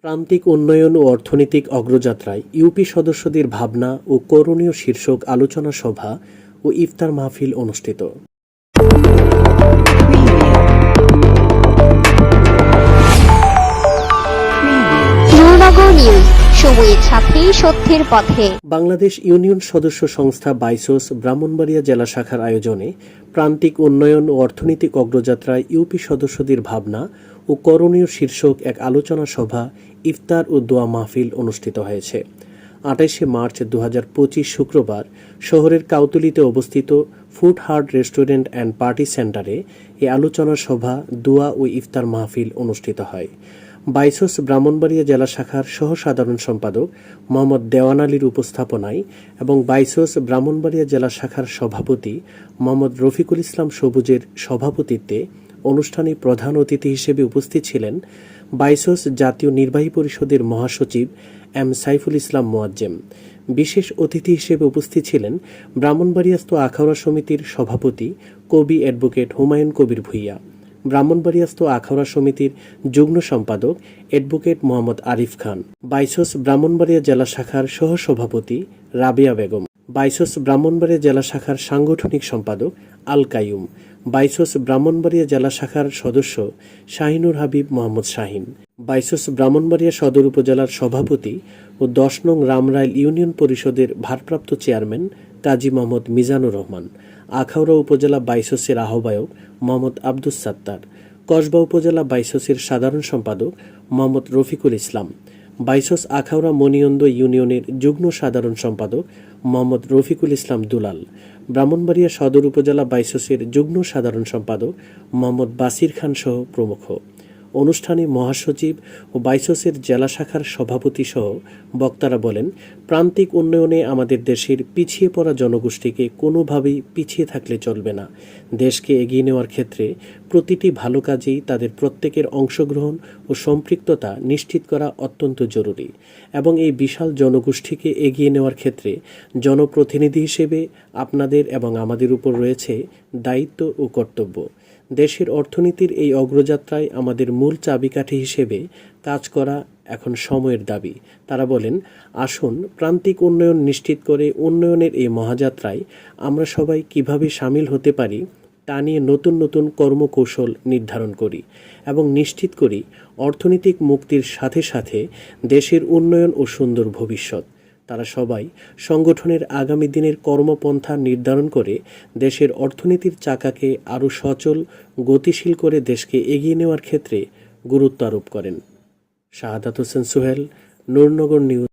প্রান্তিক উন্নয়ন ও অর্থনৈতিক অগ্রযাত্রায় ইউপি সদস্যদের ভাবনা ও করণীয় শীর্ষক আলোচনা সভা ও ইফতার মাহফিল অনুষ্ঠিত। সময়ের সাথে সত্যের পথে। বাংলাদেশ ইউনিয়ন সদস্য সংস্থা বাইসোস ব্রাহ্মণবাড়িয়া জেলা শাখার আয়োজনে প্রান্তিক উন্নয়ন ও অর্থনৈতিক অগ্রযাত্রায় ইউপি সদস্যদের ভাবনা ও করণীয় শীর্ষক এক আলোচনা সভা, ইফতার ও দোয়া মাহফিল অনুষ্ঠিত হয়েছে। ২৮শে মার্চ ২০২৫ শুক্রবার শহরের কাউতুলিতে অবস্থিত food heart restaurant and party সেন্টারে এই আলোচনা সভা, দোয়া ও ইফতার মাহফিল অনুষ্ঠিত হয়। বাইসোস ব্রাহ্মণবাড়িয়া জেলা শাখার সহ সাধারণ সম্পাদক মোহাম্মদ দেওয়ান আলীর উপস্থাপনায় এবং বাইসোস ব্রাহ্মণবাড়িয়া জেলা শাখার সভাপতি মোহাম্মদ রফিকুল ইসলাম সবুজের সভাপতিত্বে অনুষ্ঠানে প্রধান অতিথি হিসেবে উপস্থিত ছিলেন বাইসোস জাতীয় নির্বাহী পরিষদের মহাসচিব এম সাইফুল ইসলাম মোয়াজ্জেম। বিশেষ অতিথি হিসেবে উপস্থিত ছিলেন ব্রাহ্মণবাড়িয়াস্থ আখাউড়া সমিতির সভাপতি কবি অ্যাডভোকেট হুমায়ুন কবির ভূঁইয়া, ব্রাহ্মণবাড়িয়াস্থ আখাউড়া সমিতির যুগ্ম সম্পাদক অ্যাডভোকেট মোহাম্মদ আরিফ খান, বাইসোস ব্রাহ্মণবাড়িয়া জেলা শাখার সহ সভাপতি রাবেয়া বেগম, বাইসোস ব্রাহ্মণবাড়িয়া জেলা শাখার সাংগঠনিক সম্পাদক আল কাইয়ুম, বাইসোস ব্রাহ্মণবাড়িয়া জেলা শাখার সদস্য শাহিনুর হাবিব মোহাম্মদ শাহিন, বাইসোস ব্রাহ্মণবাড়িয়া সদর উপজেলার সভাপতি ও ১০ নং রামরাইল ইউনিয়ন পরিষদের ভারপ্রাপ্ত চেয়ারম্যান কাজী মোহাম্মদ মিজানুর রহমান, আখাউড়া উপজেলা বাইসোসের আহ্বায়ক মোহাম্মদ আব্দুস সাত্তার, কসবা উপজেলা বাইসোসের সাধারণ সম্পাদক মোহাম্মদ রফিকুল ইসলাম, বাইসোস আখাউড়া মনিয়ন্দ ইউনিয়নের যুগ্ম সাধারণ সম্পাদক মোহাম্মদ রফিকুল ইসলাম দুলাল, ব্রাহ্মণবাড়িয়া সদর উপজেলা বাইসোসের যুগ্ম সাধারণ সম্পাদক মোহাম্মদ বাসির খান সহ প্রমুখ। অনুষ্ঠানে মহাসচিব ও বাইসোসের জেলা শাখার সভাপতি সহ বক্তারা বলেন, প্রান্তিক উন্নয়নে আমাদের দেশের পিছিয়ে পড়া জনগোষ্ঠীকে কোনোভাবেই পিছিয়ে থাকলে চলবে না। দেশকে এগিয়ে নেওয়ার ক্ষেত্রে প্রতিটি ভালো কাজেই তাদের প্রত্যেকের অংশগ্রহণ ও সম্পৃক্ততা নিশ্চিত করা অত্যন্ত জরুরি এবং এই বিশাল জনগোষ্ঠীকে এগিয়ে নেওয়ার ক্ষেত্রে জনপ্রতিনিধি হিসেবে আপনাদের এবং আমাদের উপর রয়েছে দায়িত্ব ও কর্তব্য। দেশের অর্থনীতির এই অগ্রযাত্রায় আমাদের মূল চাবিকাঠি হিসেবে কাজ করা এখন সময়ের দাবি। তারা বলেন, আসুন প্রান্তিক উন্নয়ন নিশ্চিত করে উন্নয়নের এই মহাযাত্রায় আমরা সবাই কিভাবে সামিল হতে পারি তা নিয়ে নতুন নতুন কর্মকৌশল নির্ধারণ করি এবং নিশ্চিত করি অর্থনৈতিক মুক্তির সাথে সাথে দেশের উন্নয়ন ও সুন্দর ভবিষ্যৎ। তারা সবাই সংগঠনের আগামী দিনের কর্মপন্থা নির্ধারণ করে দেশের অর্থনীতির চাকাকে আরও সচল, গতিশীল করে দেশকে এগিয়ে নেওয়ার ক্ষেত্রে গুরুত্ব আরোপ করেন। শাহাদাত হোসেন সোহেল, নূরনগর নিউজ।